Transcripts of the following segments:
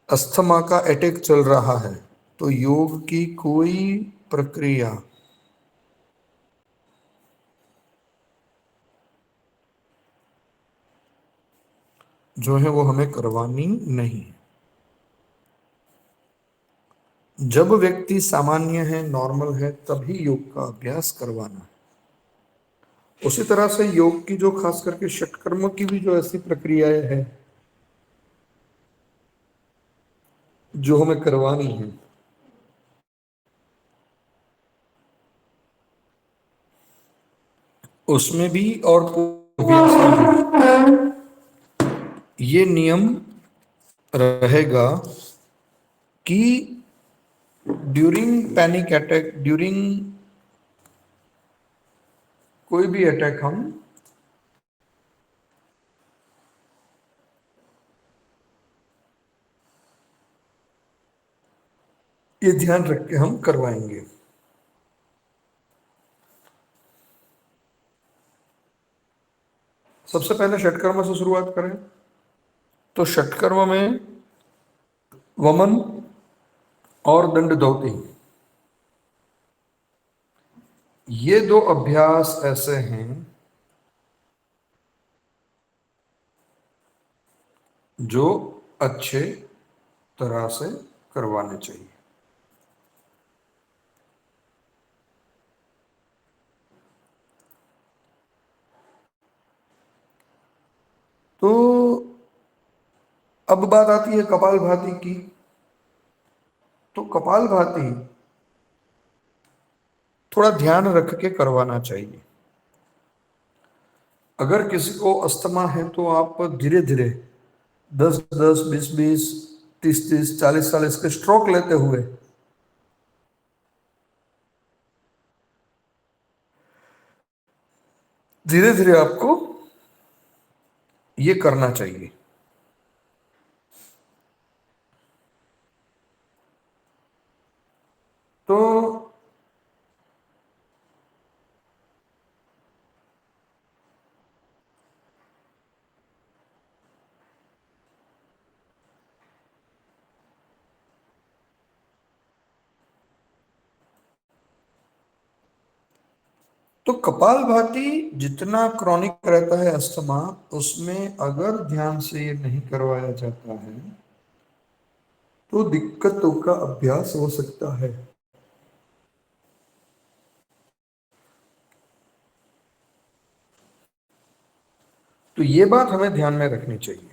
Asthma का attack चल रहा है, तो योग की कोई प्रक्रिया जो है वो हमें करवानी नहीं। जब व्यक्ति सामान्य है, नॉर्मल है, तभी योग का अभ्यास करवाना है। उसी तरह से योग की जो खास करके षटकर्म की भी जो ऐसी प्रक्रियाएं हैं जो हमें करवानी है, उसमें भी और अभ्यास में भी ये नियम रहेगा कि ड्यूरिंग पैनिक अटैक, ड्यूरिंग कोई भी अटैक, हम ये ध्यान रख के हम करवाएंगे। सबसे पहले षटकर्म से शुरुआत करें तो षटकर्म में वमन और दंड धोती, ये दो अभ्यास ऐसे हैं जो अच्छे तरह से करवाने चाहिए। तो अब बात आती है कपालभाति की। तो कपालभाति थोड़ा ध्यान रख के करवाना चाहिए। अगर किसी को अस्थमा है तो आप धीरे धीरे 10-10, 20-20, 30-30, 40-40 के स्ट्रोक लेते हुए धीरे धीरे आपको ये करना चाहिए। तो कपालभाति जितना क्रॉनिक रहता है अस्थमा, उसमें अगर ध्यान से ये नहीं करवाया जाता है तो दिक्कतों का अभ्यास हो सकता है। तो ये बात हमें ध्यान में रखनी चाहिए,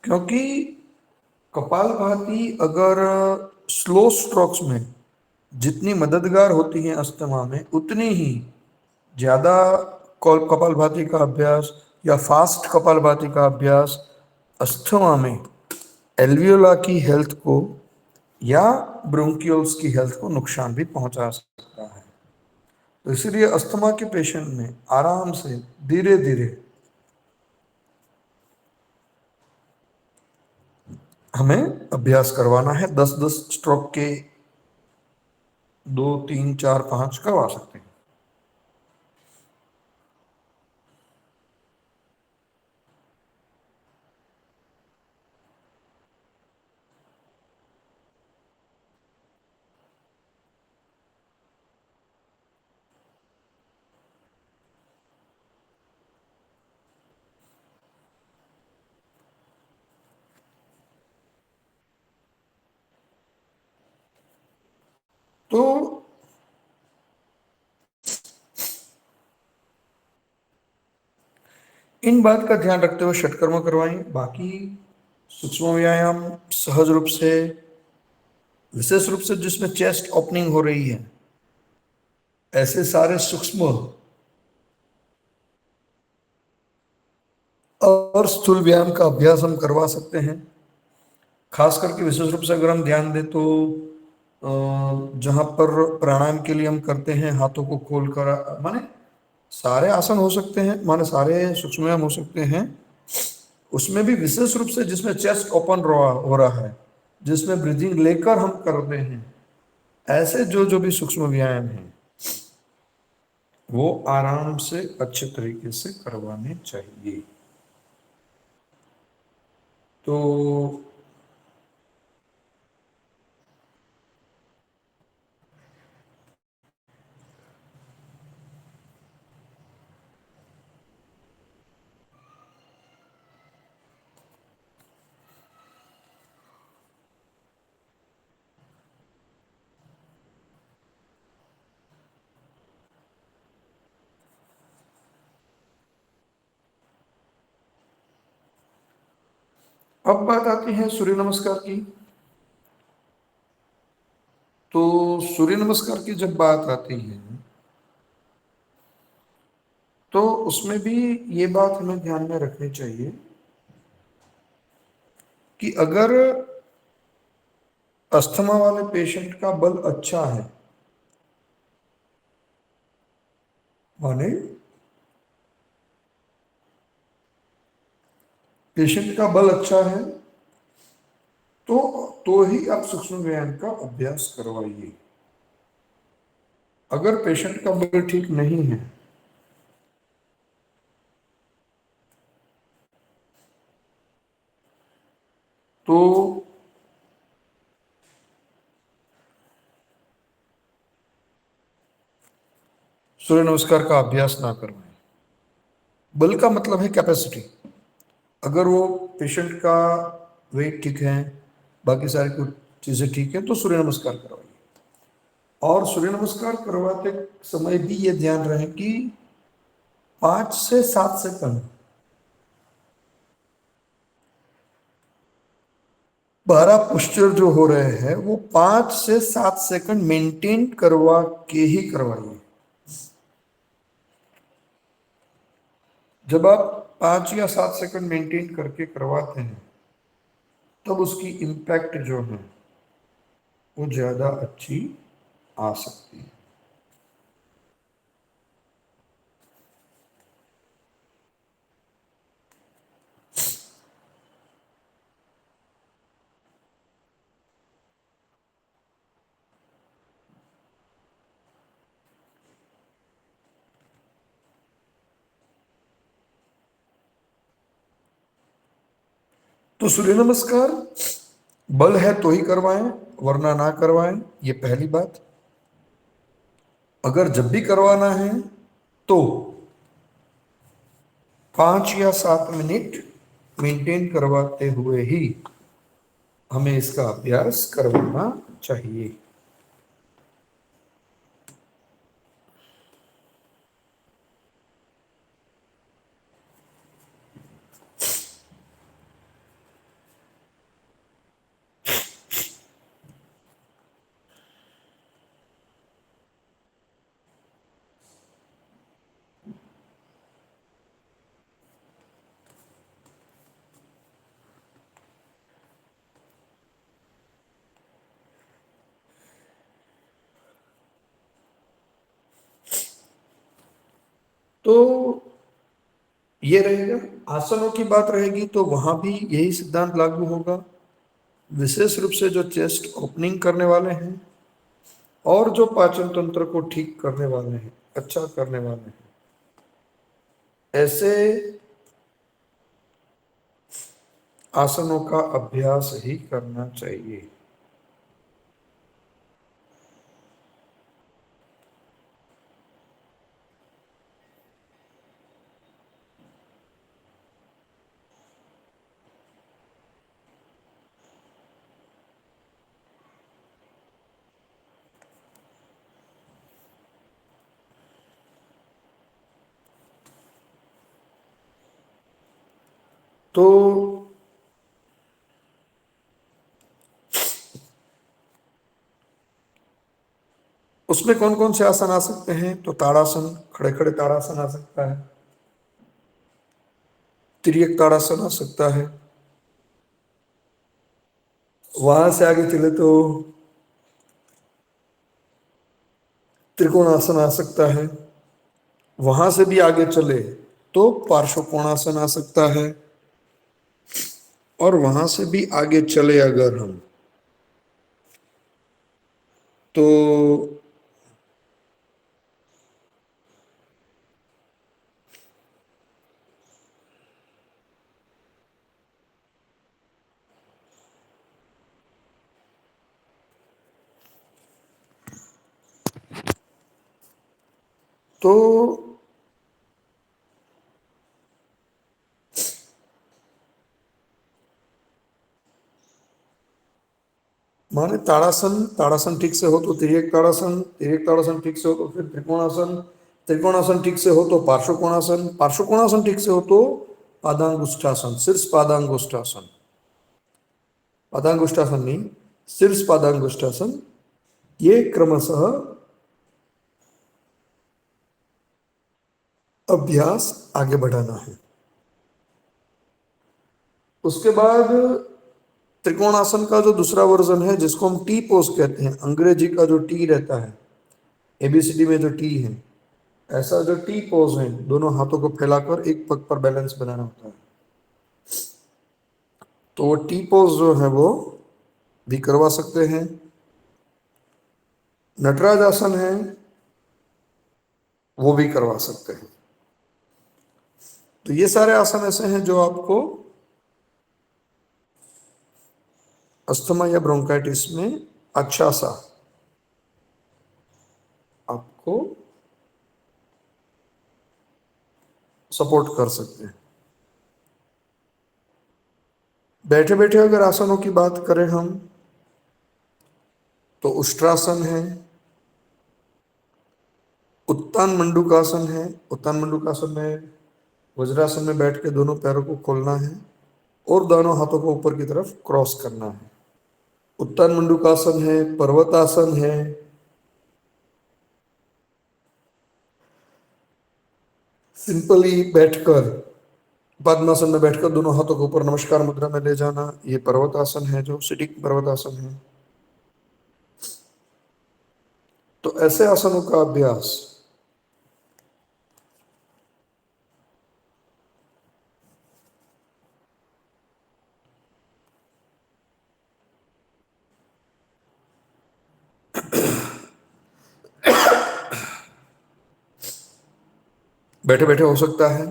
क्योंकि कपालभाति अगर स्लो स्ट्रोक्स में जितनी मददगार होती है अस्थमा में, उतनी ही ज्यादा कपालभाति का अभ्यास या फास्ट कपालभाति का अभ्यास अस्थमा में एल्वियोला की हेल्थ को या ब्रोंकियोल्स की हेल्थ को नुकसान भी पहुंचा सकता है। तो इसलिए अस्थमा के पेशेंट में आराम से धीरे धीरे हमें अभ्यास करवाना है। 10-10 स्ट्रोक के 2, 3, 4, 5 करवा सकते हैं। तो इन बात का ध्यान रखते हुए षटकर्म करवाएं। बाकी सूक्ष्म व्यायाम सहज रूप से, विशेष रूप से जिसमें चेस्ट ओपनिंग हो रही है, ऐसे सारे सूक्ष्म और स्थूल व्यायाम का अभ्यास हम करवा सकते हैं। खास करके विशेष रूप से अगर हम ध्यान दें तो जहां पर प्राणायाम के लिए हम करते हैं, हाथों को खोलकर, माने सारे आसन हो सकते हैं, माने सारे सूक्ष्म व्यायाम हो सकते हैं। उसमें भी विशेष रूप से जिसमें चेस्ट ओपन हो रहा है, जिसमें ब्रीदिंग लेकर हम करते हैं, ऐसे जो जो भी सूक्ष्म व्यायाम हैं वो आराम से अच्छे तरीके से करवाने चाहिए। तो अब बात आती है सूर्य नमस्कार की। तो सूर्य नमस्कार की जब बात आती है तो उसमें भी ये बात हमें ध्यान में रखनी चाहिए कि अगर अस्थमा वाले पेशेंट का बल अच्छा है, माने पेशेंट का बल अच्छा है, तो ही आप सूक्ष्म व्यायाम का अभ्यास करवाइए। अगर पेशेंट का बल ठीक नहीं है तो सूर्य नमस्कार का अभ्यास ना करवाएं। बल का मतलब है कैपेसिटी। अगर वो पेशेंट का वेट ठीक है, बाकी सारी कुछ चीजें ठीक है, तो सूर्य नमस्कार करवाइए। और सूर्य नमस्कार करवाते समय भी ये ध्यान रहे कि 5 से 7 सेकंड 12 पोस्चर जो हो रहे हैं वो 5 से 7 सेकंड मेंटेन करवा के ही करवाइए। जब आप 5 या 7 सेकंड मेंटेन करके करवाते हैं तब उसकी इम्पैक्ट जो है वो ज्यादा अच्छी आ सकती है। तो सूर्य नमस्कार बल है तो ही करवाएं, वरना ना करवाएं, ये पहली बात। अगर जब भी करवाना है तो 5 या 7 मिनट मेंटेन करवाते हुए ही हमें इसका अभ्यास करवाना चाहिए। तो ये रहेगा। आसनों की बात रहेगी तो वहां भी यही सिद्धांत लागू होगा। विशेष रूप से जो चेस्ट ओपनिंग करने वाले हैं और जो पाचन तंत्र को ठीक करने वाले हैं, अच्छा करने वाले हैं, ऐसे आसनों का अभ्यास ही करना चाहिए। तो उसमें कौन कौन से आसन आ सकते हैं? तो ताड़ासन, खड़े खड़े ताड़ासन आ सकता है, तिर्यक ताड़ासन आ सकता है, वहां से आगे चले तो त्रिकोणासन आ सकता है, वहां से भी आगे चले तो पार्श्व कोणासन आ सकता है, और वहां से भी आगे चले अगर हम तो तो माने ताड़ासन, ताड़ासन ठीक से हो तो तिर्यक ताड़ासन, तिर्यक ताड़ासन ठीक से हो तो फिर त्रिकोणासन, त्रिकोणासन ठीक से हो तो पार्श्वकोणासन, पार्श्वकोणासन ठीक से हो तो पादांगुष्ठासन, शीर्ष पादांगुष्ठासन, पादांगुष्ठासन नहीं, शीर्ष पादांगुष्ठासन। ये क्रमशः अभ्यास आगे बढ़ाना है। उसके बाद त्रिकोणासन का जो दूसरा वर्जन है जिसको हम टी पोज कहते हैं, अंग्रेजी का जो टी रहता है, एबीसीडी में जो टी है, ऐसा जो टी पोज है, दोनों हाथों को फैलाकर एक पग पर बैलेंस बनाना होता है, तो वो टी पोज जो है वो भी करवा सकते हैं। नटराज आसन है वो भी करवा सकते हैं। तो ये सारे आसन ऐसे हैं जो आपको अस्थमा या ब्रोंकाइटिस में अच्छा सा आपको सपोर्ट कर सकते हैं। बैठे बैठे अगर आसनों की बात करें हम, तो उष्ट्रासन है, उत्तान मंडूकासन है। उत्तान मंडूकासन में वज्रासन में बैठ के दोनों पैरों को खोलना है और दोनों हाथों को ऊपर की तरफ क्रॉस करना है। उत्तान मंडूकासन है, पर्वतासन है, सिंपली बैठकर पद्मासन में बैठकर दोनों हाथों को ऊपर नमस्कार मुद्रा में ले जाना, ये पर्वतासन है जो सिटिंग पर्वतासन है। तो ऐसे आसनों का अभ्यास बैठे बैठे हो सकता है।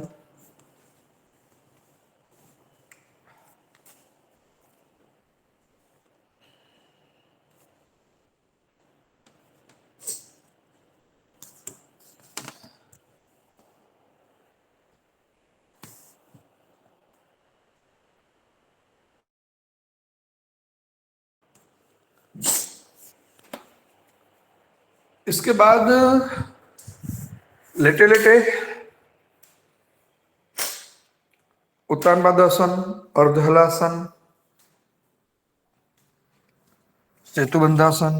इसके बाद लेटे लेटे उत्तान पादासन, अर्धहलासन, सेतुबंधासन,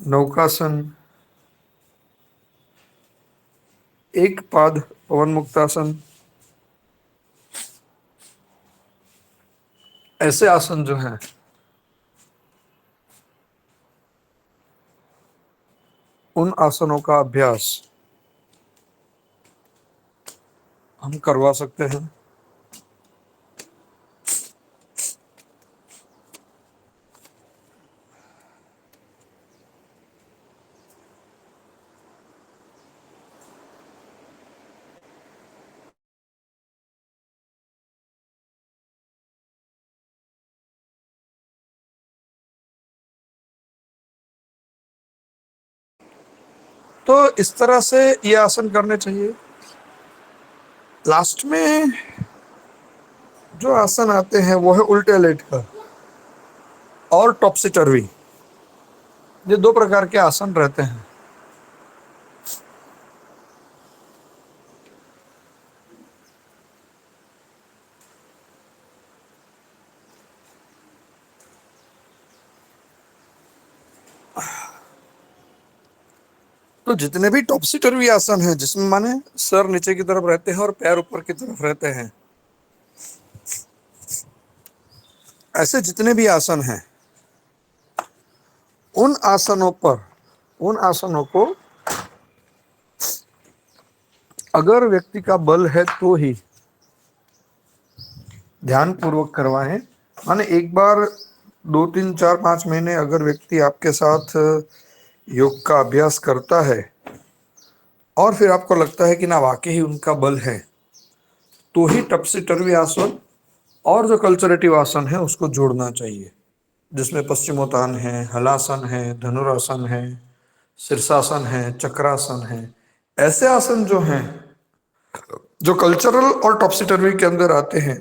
नौकासन, एक पाद पवन मुक्तासन, ऐसे आसन जो हैं उन आसनों का अभ्यास हम करवा सकते हैं। तो इस तरह से ये आसन करने चाहिए। लास्ट में जो आसन आते हैं वो है उल्टे लेट कर और टॉपसी टर्वी। ये दो प्रकार के आसन रहते हैं। तो जितने भी टॉपसी टर्वी आसन हैं जिसमें माने सर नीचे की तरफ रहते हैं और पैर ऊपर की तरफ रहते हैं, ऐसे जितने भी आसन हैं उन आसनों पर, उन आसनों को अगर व्यक्ति का बल है तो ही ध्यान पूर्वक करवाएं। माने एक बार 2 3 4 5 महीने अगर व्यक्ति आपके साथ योग का अभ्यास करता है और फिर आपको लगता है कि ना वाकई ही उनका बल है, तो ही टॉपसी टर्वी आसन और जो कल्चरेटिव आसन है उसको जोड़ना चाहिए। जिसमें पश्चिमोत्तान है, हलासन है, धनुरासन है, शीर्षासन है, चक्रासन है। ऐसे आसन जो हैं, जो कल्चरल और टॉपसी टर्वी के अंदर आते हैं,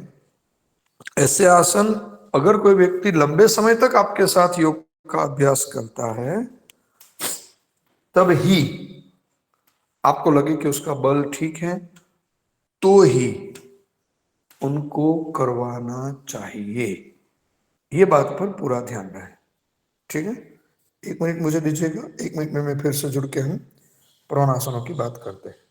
ऐसे आसन अगर कोई व्यक्ति लंबे समय तक आपके साथ योग का अभ्यास करता है, तब ही आपको लगे कि उसका बल ठीक है, तो ही उनको करवाना चाहिए। ये बात पर पूरा ध्यान रहे। ठीक है, 1 मिनट मुझे दीजिएगा, 1 मिनट में मैं फिर से जुड़ के हम प्रणासनों की बात करते हैं।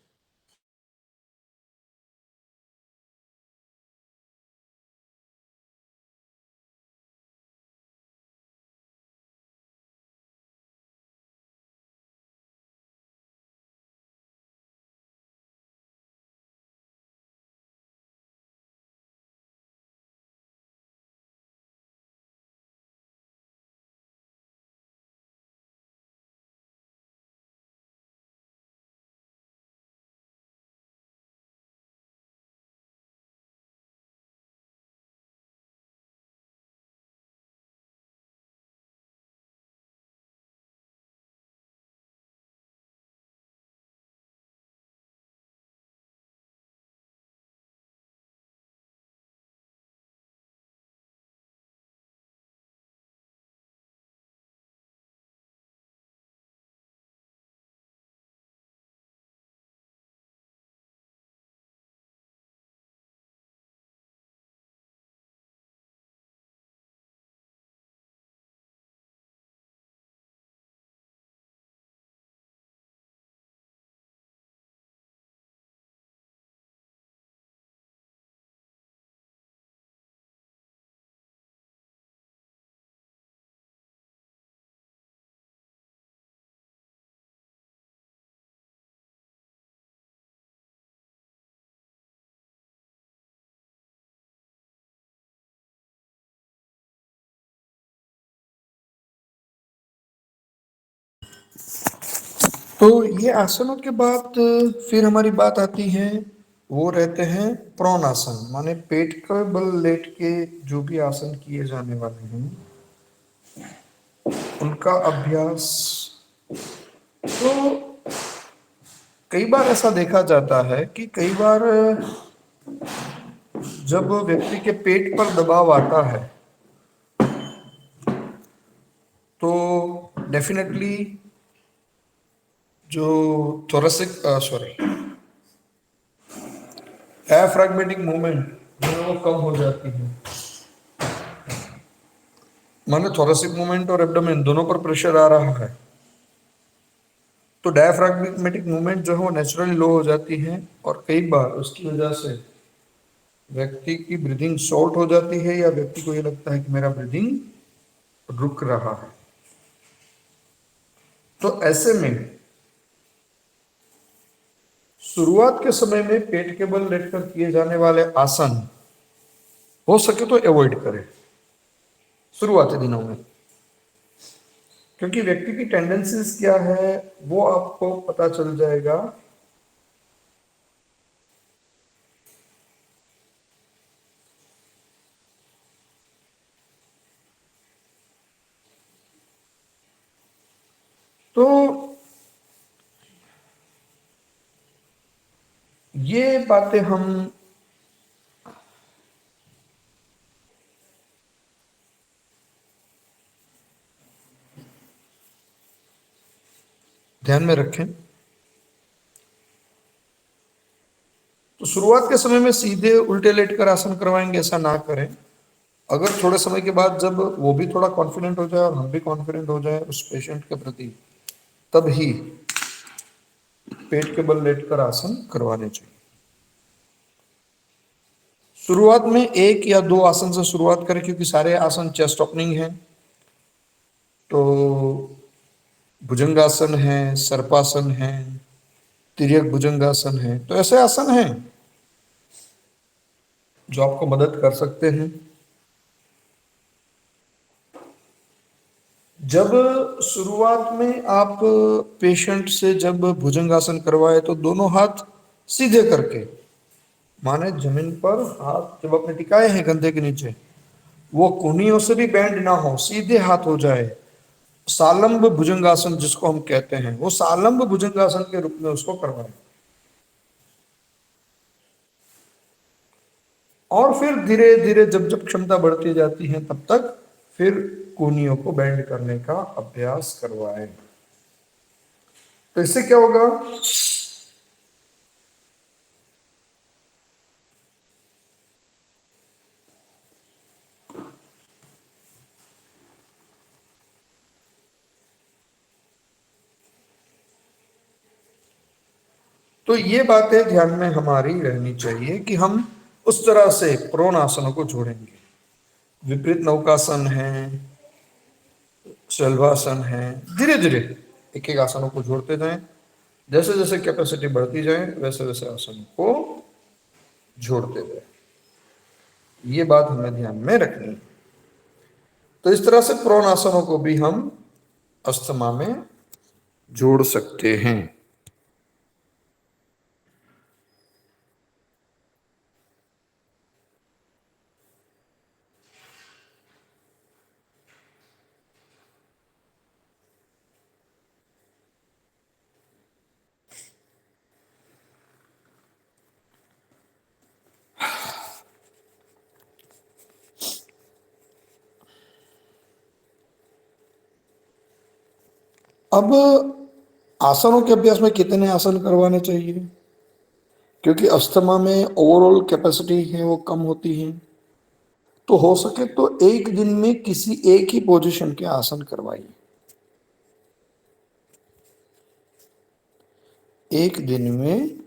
तो ये आसनों के बाद फिर हमारी बात आती है, वो रहते हैं प्रोन आसन, माने पेट का बल लेट के जो भी आसन किए जाने वाले हैं, उनका अभ्यास। तो कई बार ऐसा देखा जाता है कि कई बार जब व्यक्ति के पेट पर दबाव आता है, तो डेफिनेटली जो थोरेसिक सॉरी डायफ्रैग्मेटिक मूवमेंट जो है वो कम हो जाती है। माने थोरेसिक मूवमेंट और एब्डोमेन दोनों पर प्रेशर आ रहा है, तो डायफ्रैग्मेटिक मूवमेंट जो है वो नेचुरली लो हो जाती है, और कई बार उसकी वजह से व्यक्ति की ब्रीदिंग शॉर्ट हो जाती है, या व्यक्ति को ये लगता है कि मेरा ब्रीदिंग रुक रहा है। तो ऐसे में शुरुआत के समय में पेट के बल लेटकर किए जाने वाले आसन हो सके तो अवॉइड करें शुरुआती दिनों में, क्योंकि व्यक्ति की टेंडेंसीज क्या है वो आपको पता चल जाएगा। तो ये बातें हम ध्यान में रखें। तो शुरुआत के समय में सीधे उल्टे लेटकर आसन करवाएंगे, ऐसा ना करें। अगर थोड़े समय के बाद जब वो भी थोड़ा कॉन्फिडेंट हो जाए और हम भी कॉन्फिडेंट हो जाए उस पेशेंट के प्रति, तब ही पेट के बल लेटकर आसन करवाने चाहिए। शुरुआत में 1 या 2 आसन से शुरुआत करें, क्योंकि सारे आसन चेस्ट ओपनिंग है। तो भुजंगासन है, सर्पासन है, तिर्यक भुजंगासन है, तो ऐसे आसन हैं जो आपको मदद कर सकते हैं। जब शुरुआत में आप पेशेंट से जब भुजंगासन करवाए, तो दोनों हाथ सीधे करके, माने जमीन पर हाथ जब अपने टिकाए हैं कंधे के नीचे, वो कोहनियों से भी बैंड ना हो, सीधे हाथ हो जाए, सालंब भुजंगासन जिसको हम कहते हैं, वो सालंब भुजंगासन के रूप में उसको करवाएं। और फिर धीरे धीरे जब जब क्षमता बढ़ती जाती है तब तक फिर कोहनियों को बैंड करने का अभ्यास करवाएं। तो इससे क्या होगा? तो ये बातें ध्यान में हमारी रहनी चाहिए कि हम उस तरह से प्रोन आसनों को जोड़ेंगे। विपरीत नौकासन है, शलभासन है, धीरे धीरे एक एक आसनों को जोड़ते जाएं। जैसे जैसे कैपेसिटी बढ़ती जाए वैसे वैसे आसनों को जोड़ते जाएं। ये बात हमें ध्यान में रखनी है। तो इस तरह से प्रोन आसनों को भी हम अस्थमा में जोड़ सकते हैं। अब आसनों के अभ्यास में कितने आसन करवाने चाहिए? क्योंकि अस्थमा में ओवरऑल कैपेसिटी है वो कम होती है, तो हो सके तो एक दिन में किसी एक ही पोजीशन के आसन करवाइए। एक दिन में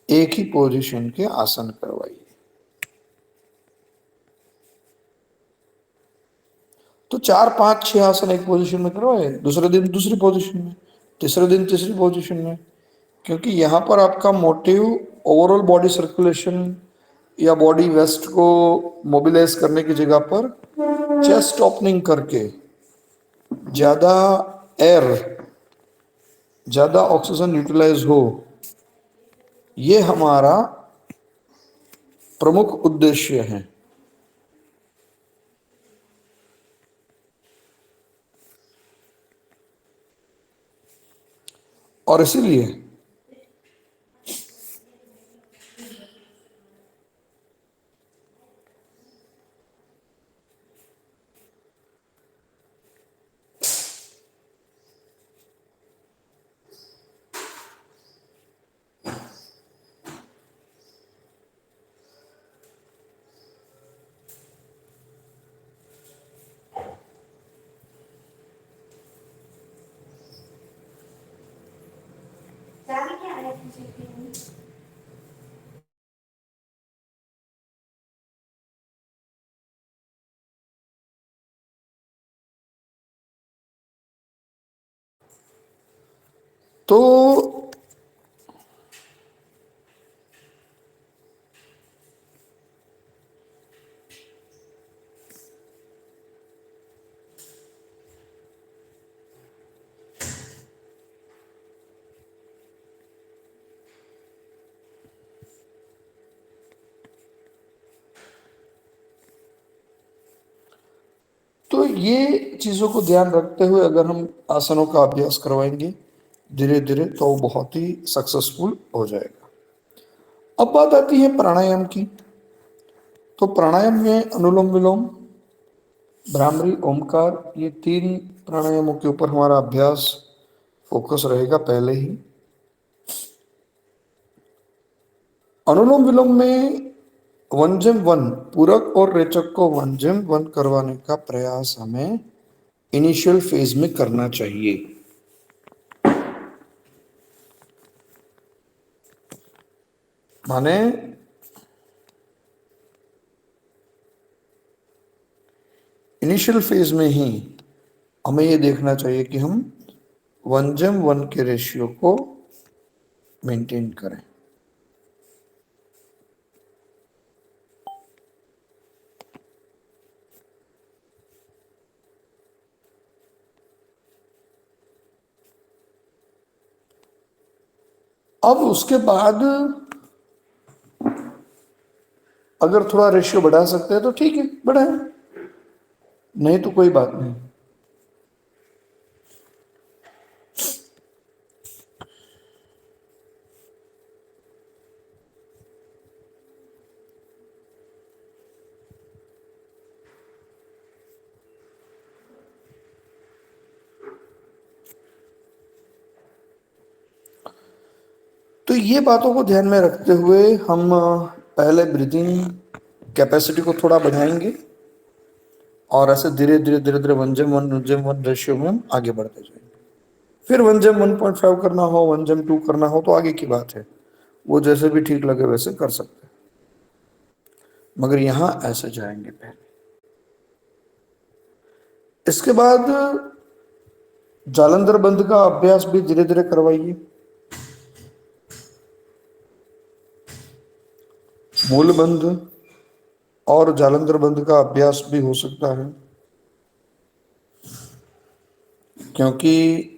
एक ही पोजीशन के आसन करवाइए। तो 4 5 6 आसन एक पोजीशन में करवाए, दूसरे दिन दूसरी पोजीशन में, तीसरे दिन तीसरी पोजीशन में। क्योंकि यहाँ पर आपका मोटिव ओवरऑल बॉडी सर्कुलेशन या बॉडी वेस्ट को मोबिलाइज करने की जगह पर चेस्ट ओपनिंग करके ज्यादा एयर, ज्यादा ऑक्सीजन यूटिलाइज हो, ये हमारा प्रमुख उद्देश्य है। और इसीलिए तो तो ये चीजों को ध्यान रखते हुए अगर हम आसनों का अभ्यास करवाएंगे धीरे धीरे तो वो बहुत ही सक्सेसफुल हो जाएगा। अब बात आती है प्राणायाम की। तो प्राणायाम में अनुलोम विलोम, भ्रामरी, ओमकार, ये 3 प्राणायामों के ऊपर हमारा अभ्यास फोकस रहेगा पहले ही। अनुलोम विलोम में वनजम वन, पूरक और रेचक को वनजम वन करवाने का प्रयास हमें इनिशियल फेज में करना चाहिए। माने इनिशियल फेज में ही हमें ये देखना चाहिए कि हम वनजम वन के रेशियो को मेंटेन करें। अब उसके बाद अगर थोड़ा रेशियो बढ़ा सकते हैं तो ठीक है, बढ़ाएं। नहीं तो कोई बात नहीं। तो ये बातों को ध्यान में रखते हुए हम पहले ब्रीदिंग कैपेसिटी को थोड़ा बढ़ाएंगे और ऐसे धीरे धीरे धीरे धीरे 1:1 रेशियो में हम आगे बढ़ते जाएंगे। फिर 1:1.5 करना हो, 1:2 करना हो तो आगे की बात है, वो जैसे भी ठीक लगे वैसे कर सकते हैं, मगर यहां ऐसे जाएंगे पहले। इसके बाद जालंधर बंद का अभ्यास भी धीरे धीरे करवाइए। मूल बंद और जालंधर बंद का अभ्यास भी हो सकता है, क्योंकि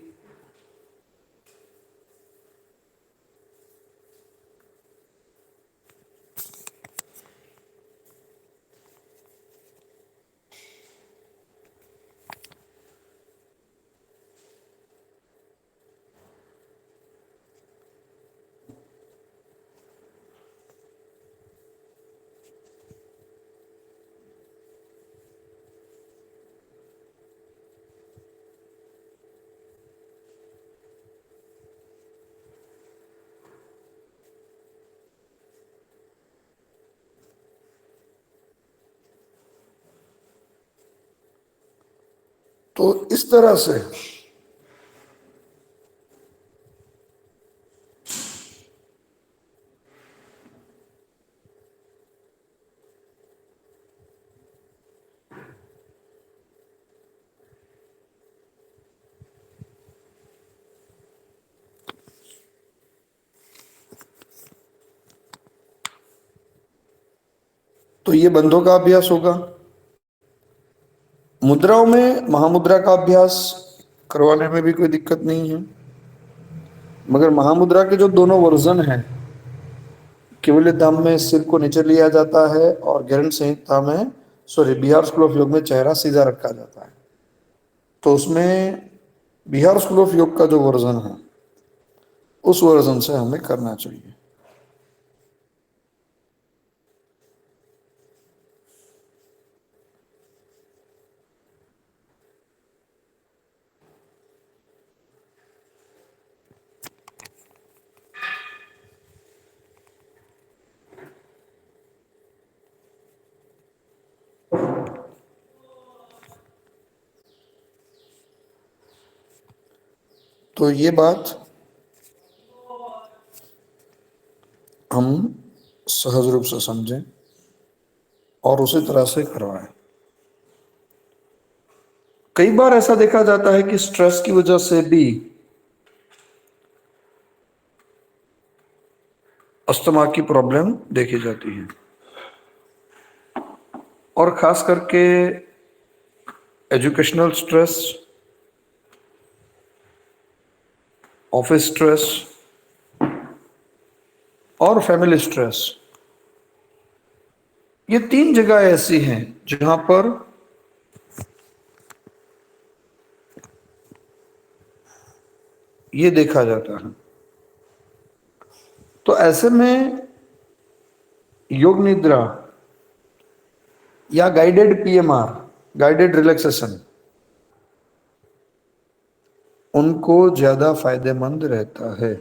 तो इस तरह से तो ये बंधों का अभ्यास होगा। मुद्राओं में महामुद्रा का अभ्यास करवाने में भी कोई दिक्कत नहीं है, मगर महामुद्रा के जो दोनों वर्जन हैं, केवल धाम में सिर को नीचे लिया जाता है और गैरन संहिता में, सॉरी, बिहार स्कूल ऑफ योग में चेहरा सीधा रखा जाता है। तो उसमें बिहार स्कूल ऑफ योग का जो वर्जन है उस वर्जन से हमें करना चाहिए। तो ये बात हम सहज रूप से समझें और उसी तरह से करवाएं। कई बार ऐसा देखा जाता है कि स्ट्रेस की वजह से भी अस्थमा की प्रॉब्लम देखी जाती है, और खास करके एजुकेशनल स्ट्रेस, ऑफिस स्ट्रेस और फैमिली स्ट्रेस, ये तीन जगह ऐसी हैं जहां पर ये देखा जाता है। तो ऐसे में योग निद्रा या गाइडेड पीएमआर, गाइडेड रिलैक्सेशन, उनको ज्यादा फायदेमंद रहता है।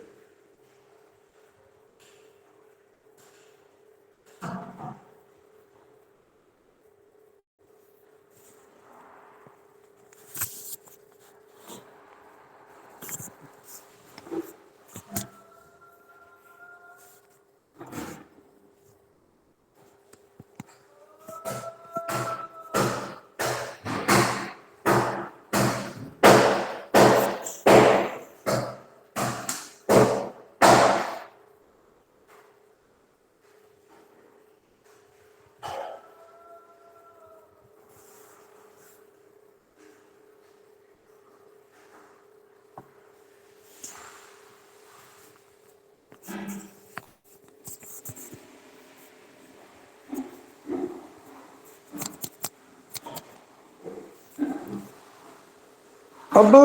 अब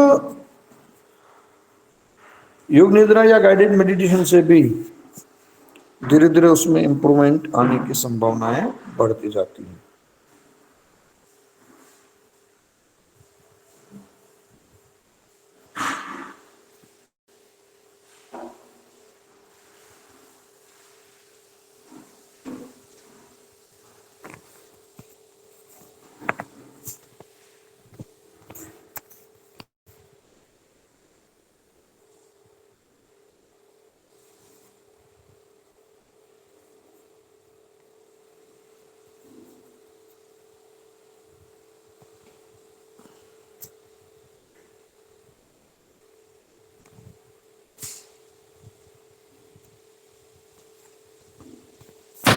योग निद्रा या गाइडेड मेडिटेशन से भी धीरे धीरे उसमें इंप्रूवमेंट आने की संभावनाएं बढ़ती जाती हैं।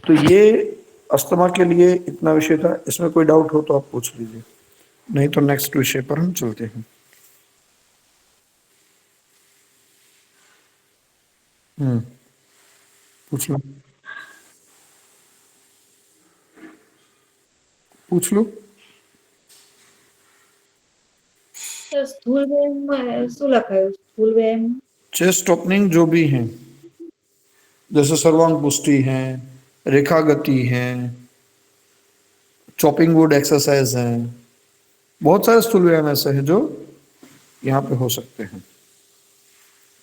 तो ये अस्थमा के लिए इतना विषय था। इसमें कोई डाउट हो तो आप पूछ लीजिए, नहीं तो नेक्स्ट विषय पर हम चलते हैं। पूछ लो, पूछ लो। स्थूल व्यायाम શું લખાયું સ્થૂલ વ્યાયામ? चेस्ट ओपनिंग जो भी हैं, जैसे सर्वांग पुष्टि है, रेखा गति है, चॉपिंग वुड एक्सरसाइज है, बहुत सारे स्थूल व्यायाम ऐसे हैं जो यहाँ पे हो सकते हैं।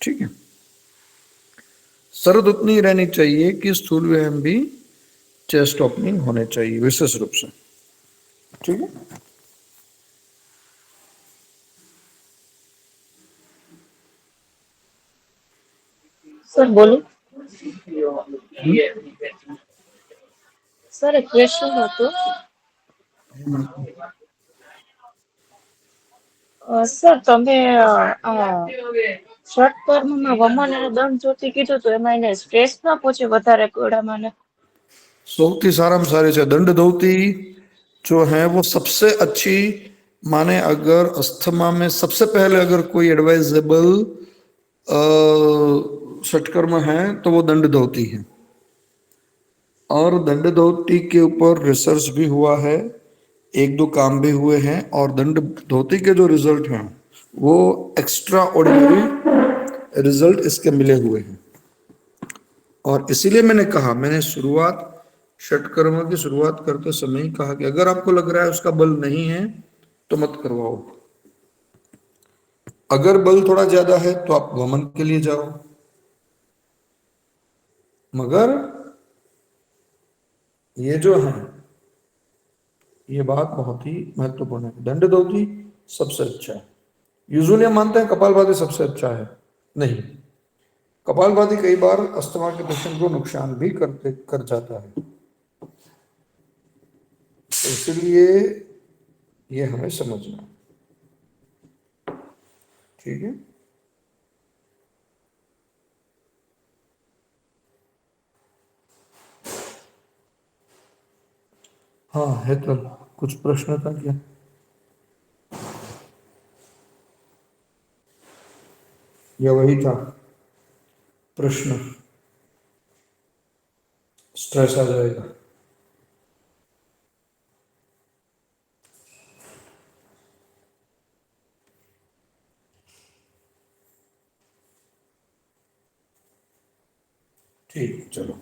ठीक है, शर्त उतनी रहनी चाहिए कि स्थूल व्यायाम भी चेस्ट ओपनिंग होने चाहिए विशेष रूप से। ठीक है, સર બોલો. સર એક ક્વેશ્ચન હતો. સર તમે આ શોર્ટ ટર્મમાં વમન અને દંડ જ્યોતિ કીધું તો એમાં એને સ્ટ્રેસ ના પહોંચે વધારે ગળામાં ને? सौથી साराમાં सारी है दंड धोती जो है वो सबसे अच्छी माने। अगर अस्थमा में सबसे पहले अगर कोई एडवाइजेबल षटकर्म है तो वो दंड धोती है, और दंड धोती के ऊपर रिसर्च भी हुआ है, एक दो काम भी हुए हैं, और दंड धोती के जो रिजल्ट हैं वो एक्स्ट्रा ऑर्डिनरी रिजल्ट इसके मिले हुए हैं। और इसीलिए मैंने कहा, मैंने शुरुआत षटकर्म की शुरुआत करते समय ही कहा कि अगर आपको लग रहा है उसका बल नहीं है तो मत करवाओ, अगर बल थोड़ा ज्यादा है तो आप वमन के लिए जाओ। मगर ये जो है ये बात बहुत ही महत्वपूर्ण है, दंड धोती सबसे अच्छा है। यूजुअली हम मानते हैं कपालभाति सबसे अच्छा है, नहीं, कपालभाति कई बार अस्थमा के पेशेंट को नुकसान भी कर जाता है, तो इसलिए ये हमें समझना। ठीक है, हाँ है तो कुछ प्रश्न था क्या? या वही था प्रश्न, स्ट्रेस आ जाएगा। ठीक, चलो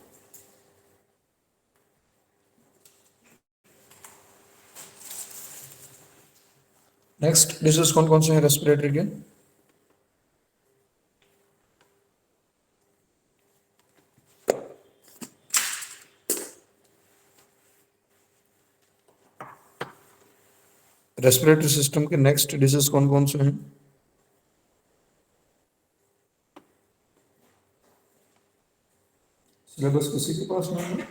नेक्स्ट डिजीज कौन कौन से हैं रेस्पिरेटरी के? रेस्पिरेटरी सिस्टम के नेक्स्ट डिजीज कौन कौन से हैं? सिलेबस किसी के पास नहीं है?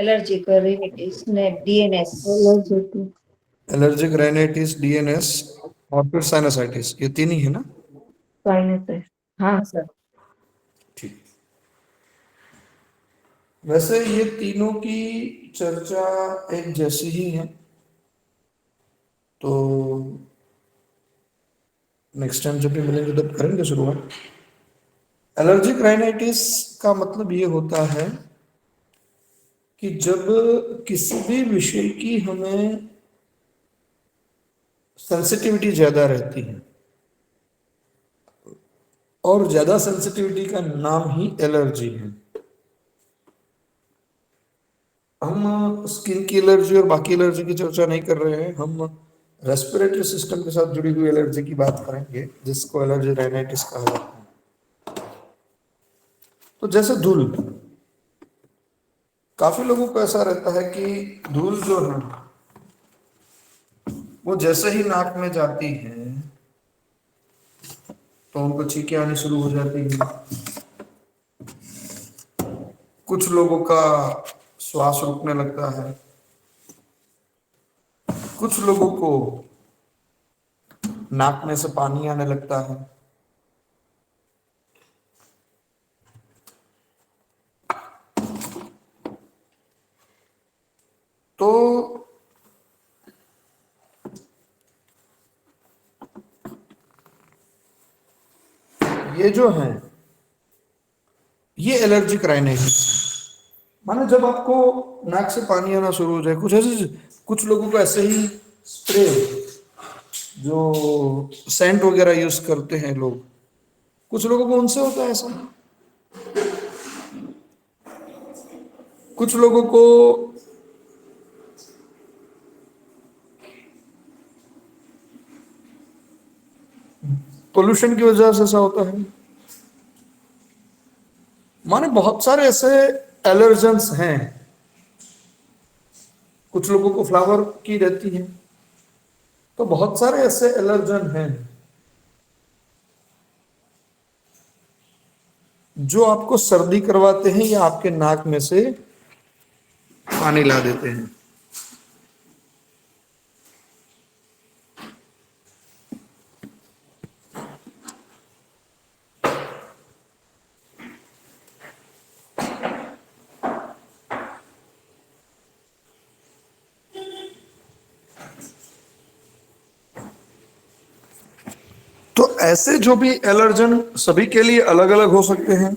એલર્જીક રિનિટિસ ને ડીએનએસ. एलर्जिक राइनाइटिस, डीएनएस और फिर साइनसाइटिस, ये तीन ही है ना? સાઇનસાઇટિસ. હા સર. ठीक, वैसे ये तीनों की चर्चा एक जैसी ही है, तो नेक्स्ट टाइम जब भी मिलेंगे तब करेंगे शुरुआत। एलर्जिक राइनाइटिस का मतलब ये होता है कि जब किसी भी विषय की हमें सेंसिटिविटी ज्यादा रहती है, और ज्यादा सेंसिटिविटी का नाम ही एलर्जी है। हम स्किन की एलर्जी और बाकी एलर्जी की चर्चा नहीं कर रहे हैं, हम रेस्पिरेटरी सिस्टम के साथ जुड़ी हुई एलर्जी की बात करेंगे, जिसको एलर्जी राइनाइटिस कहा जाता है। तो जैसे धूल, काफी लोगों को ऐसा रहता है कि धूल जो है वो जैसे ही नाक में जाती है तो उनको छींकें आनी शुरू हो जाती है। कुछ लोगों का श्वास रुकने लगता है, कुछ लोगों को नाक में से पानी आने लगता है। तो ये जो है ये एलर्जिक राइनाइटिस, माने जब आपको नाक से पानी आना शुरू हो जाए। कुछ ऐसे, कुछ लोगों को ऐसे ही स्प्रे, जो सेंट वगैरह यूज करते हैं लोग, कुछ लोगों को उनसे होता है ऐसा। कुछ लोगों को पोल्यूशन की वजह से ऐसा होता है। माने बहुत सारे ऐसे एलर्जेंस हैं। कुछ लोगों को फ्लावर की रहती है। तो बहुत सारे ऐसे एलर्जन हैं जो आपको सर्दी करवाते हैं या आपके नाक में से पानी ला देते हैं। तो ऐसे जो भी एलर्जन सभी के लिए अलग अलग हो सकते हैं।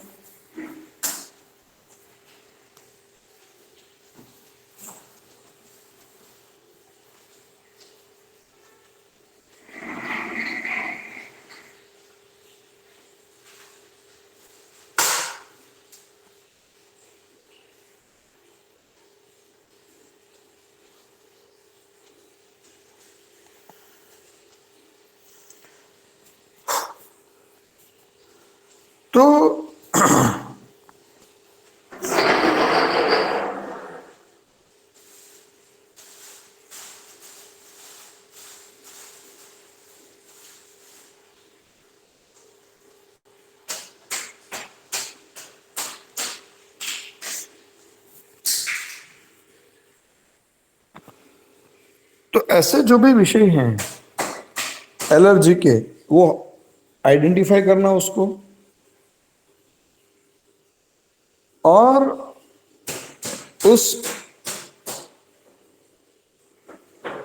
तो तो ऐसे जो भी विषय हैं एलर्जी के, वो आइडेंटिफाई करना उसको, और उस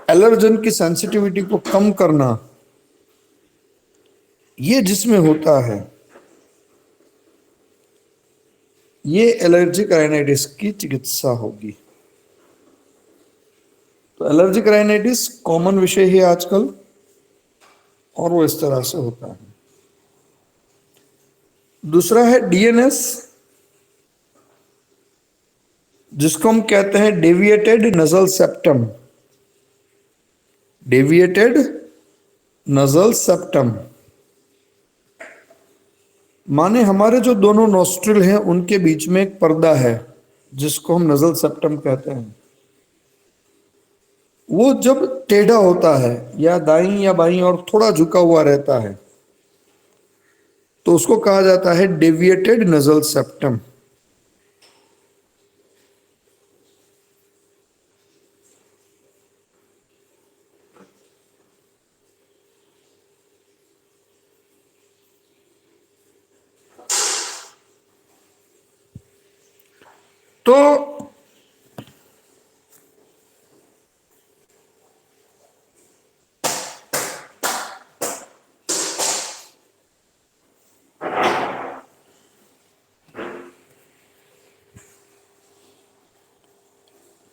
एलर्जन की सेंसिटिविटी को कम करना, ये जिसमें होता है ये एलर्जिक राइनाइटिस की चिकित्सा होगी। तो एलर्जिक राइनाइटिस कॉमन विषय है आजकल, और वो इस तरह से होता है। दूसरा है डीएनएस, जिसको हम कहते हैं deviated nasal septum. Deviated nasal septum माने हमारे जो दोनों नोस्ट्रिल हैं उनके बीच में एक पर्दा है जिसको हम नजल सेप्टम कहते हैं। वो जब टेढ़ा होता है या दाईं या बाईं और थोड़ा झुका हुआ रहता है तो उसको कहा जाता है डेविएटेड नजल सेप्टम।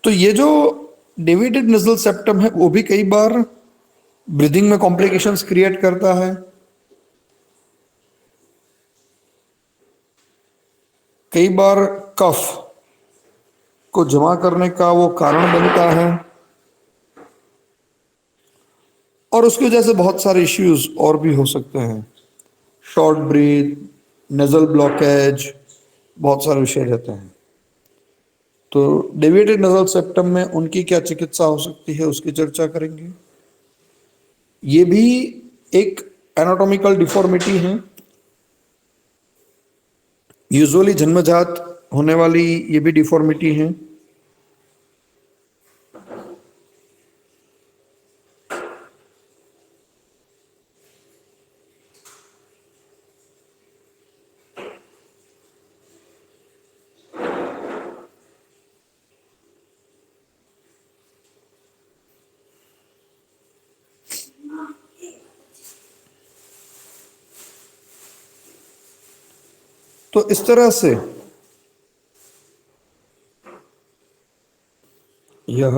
तो ये जो डेविएटेड नजल सेप्टम है वो भी कई बार ब्रीदिंग में कॉम्प्लिकेशंस क्रिएट करता है, कई बार कफ को जमा करने का वो कारण बनता है, और उसकी वजह से बहुत सारे इश्यूज और भी हो सकते हैं, शॉर्ट ब्रीथ, नेजल ब्लॉकेज, बहुत सारे विषय रहते हैं। तो डेविएटेड नजल सेप्टम में उनकी क्या चिकित्सा हो सकती है उसकी चर्चा करेंगे। ये भी एक एनाटॉमिकल डिफॉर्मिटी है, यूजुअली जन्मजात होने वाली ये भी डिफॉर्मिटी है। तो इस तरह से यह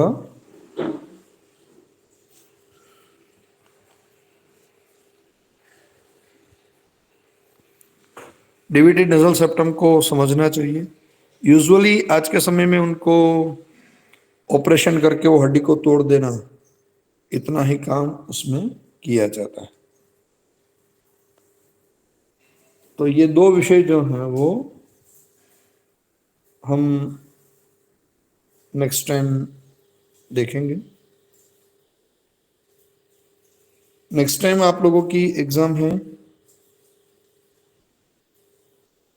डेविएटेड नजल सेप्टम को समझना चाहिए। यूजुअली आज के समय में उनको ऑपरेशन करके वो हड्डी को तोड़ देना, इतना ही काम उसमें किया जाता है। तो ये दो विषय जो हैं वो हम नेक्स्ट टाइम देखेंगे। नेक्स्ट टाइम आप लोगों की एग्जाम है,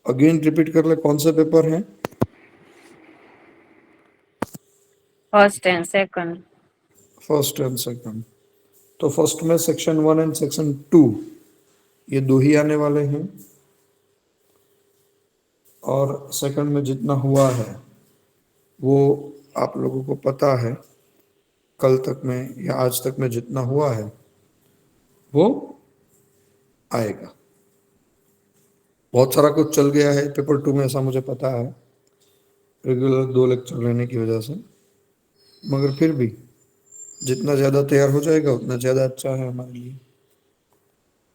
अगेन रिपीट कर ले, कौन से पेपर हैं? First and second. First and second. तो फर्स्ट में सेक्शन 1 एंड सेक्शन 2, ये दो ही आने वाले हैं, और सेकंड में जितना हुआ है वो आप लोगों को पता है, कल तक में या आज तक में जितना हुआ है वो आएगा। बहुत सारा कुछ चल गया है पेपर 2 में, ऐसा मुझे पता है, रेगुलर 2 लेक्चर लेने की वजह से, मगर फिर भी जितना ज़्यादा तैयार हो जाएगा उतना ज़्यादा अच्छा है हमारे लिए।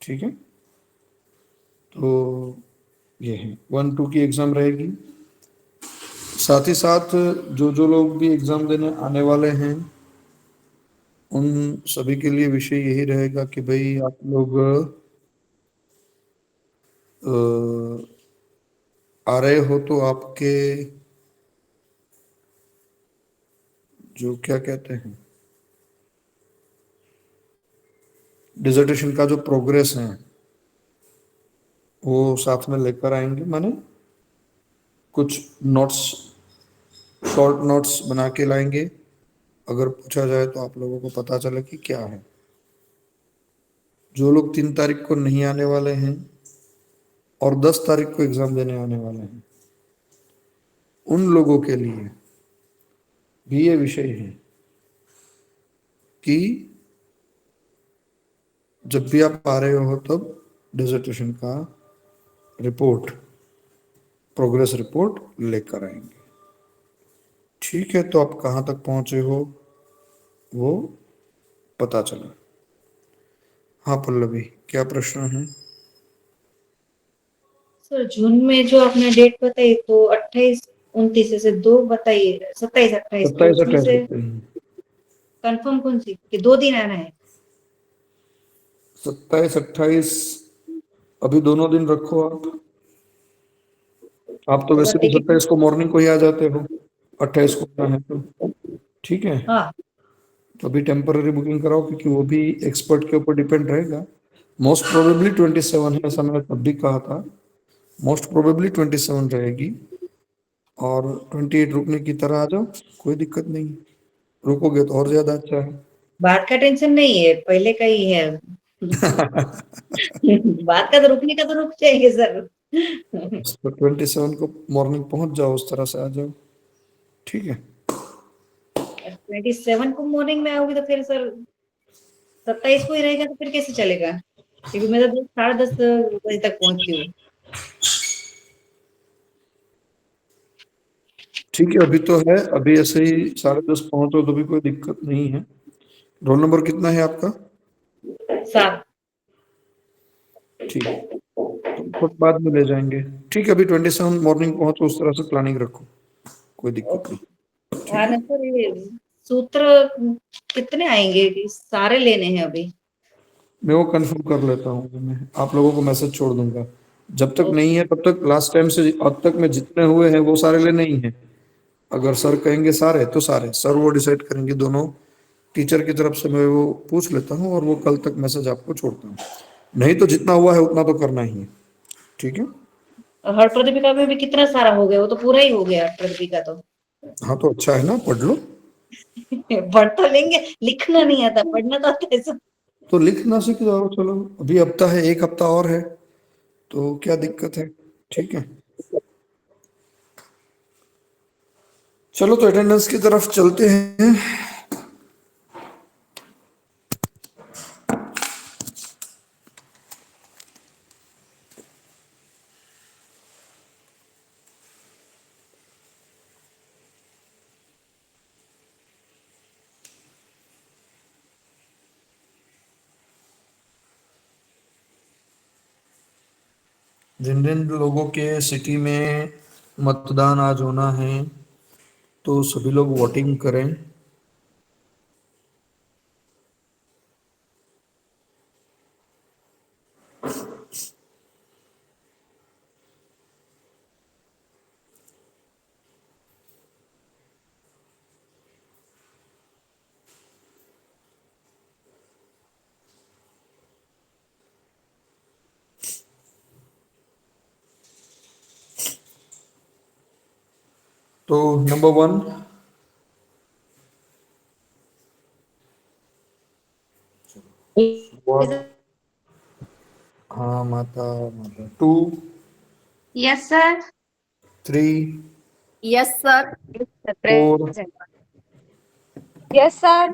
ठीक है, तो ये है 1-2 की एग्ज़ाम रहेगी। साथ ही साथ जो जो लोग भी एग्ज़ाम देने आने वाले हैं उन सभी के लिए विषय यही रहेगा कि भाई आप लोग आ रहे हो तो आपके जो क्या कहते हैं डिसर्टेशन का जो प्रोग्रेस है वो साथ में लेकर आएंगे, माने कुछ नोट्स, शॉर्ट नोट्स बना के लाएंगे, अगर पूछा जाए तो आप लोगों को पता चले कि क्या है। जो लोग 3 तारीख को नहीं आने वाले हैं और 10 तारीख को एग्जाम देने आने वाले हैं उन लोगों के लिए भी ये विषय है कि जब भी आप आ रहे हो तब डिसर्टेशन का रिपोर्ट, प्रोग्रेस रिपोर्ट लेकर आएंगे। ठीक है, तो आप कहाँ तक पहुंचे हो वो पता चला। हाँ पल्लवी, क्या प्रश्न है? सर जून में जो आपने डेट बताई तो 28-29 से 2 बताइए, 27-28, तो 27 उसमें से 28 कंफर्म कौन सी कि 2 दिन आना है? 27-28 अभी दोनों दिन रखो आप तो वैसे भी 27 को मॉर्निंग को ही आ जाते हो, 28 को आना है तो ठीक है। हाँ, तो अभी टेम्पररी बुकिंग कराओ क्योंकि वो भी एक्सपर्ट के ऊपर डिपेंड रहेगा। मोस्ट प्रोबेबली 27 है, ऐसा मैंने तब भी कहा था, मोस्ट प्रोबेबली 27 रहेगी, और 28 रुकने की तरह आ जाओ, कोई दिक्कत नहीं, रुकोगे तो और ज्यादा अच्छा है। बात का टेंशन नहीं है, पहले का ही है। बात का तो रुकने का तो रुक जाएंगे सर। तो 27 को मॉर्निंग पहुंच जाओ, उस तरह से आ जाओ, ठीक है। 27 को मॉर्निंग में आओगे तो फिर सर 27 को ही रहेगा तो फिर कैसे चलेगा? क्योंकि मैं तो 10:30 बजे तक पहुंचती हूँ। ठीक है, अभी तो है, अभी ऐसे ही 10:30 पहुंचो तो भी कोई दिक्कत नहीं है। रोल नंबर कितना है आपका? 7। ठीक, तो बाद में ले जाएंगे। ठीक है, अभी 27 मॉर्निंग पहुंच, तो उस तरह से प्लानिंग रखो, कोई दिक्कत नहीं। हाँ ना सर, ये सूत्र कितने आएंगे कि सारे लेने हैं अभी? मैं वो कंफर्म कर लेता हूँ, मैं आप लोगों को मैसेज छोड़ दूंगा। जब तक नहीं है तब तक, लास्ट टाइम से अब तक में जितने हुए हैं वो सारे लेने ही हैं। अगर सर कहेंगे सारे तो सारे, सर वो डिसाइड करेंगे। दोनों टीचर की तरफ से मैं वो पूछ लेता हूँ और वो कल तक मैसेज आपको छोड़ता हूँ। नहीं तो जितना हुआ है उतना तो करना ही है, ठीक है। और हर प्रतिभा में भी कितना सारा हो गया, वो तो पूरा ही हो गया प्रतिभा तो। हाँ तो अच्छा है ना, पढ़ लो। पढ़ तो लेंगे, लिखना नहीं आता, पढ़ना तो आता है सर। तो लिखना सीख जाओ, चलो अभी हफ्ता है, एक हफ्ता और है, तो क्या दिक्कत है, ठीक है। चलो तो अटेंडेंस की तरफ चलते हैं। जिन जिन लोगों के सिटी में मतदान आज होना है, तो सभी लोग वोटिंग करें। तो नंबर 1, हाँ माता माता। 2, yes sir. 3, yes sir. 4, yes sir.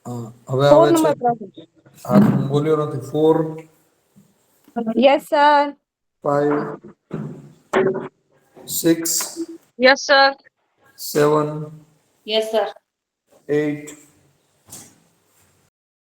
हाँ હવે 4 આવે છે। Number process. હા હું બોલ્યો નથી। 4, yes sir. 5, 6, yes sir. 7, yes sir. 8,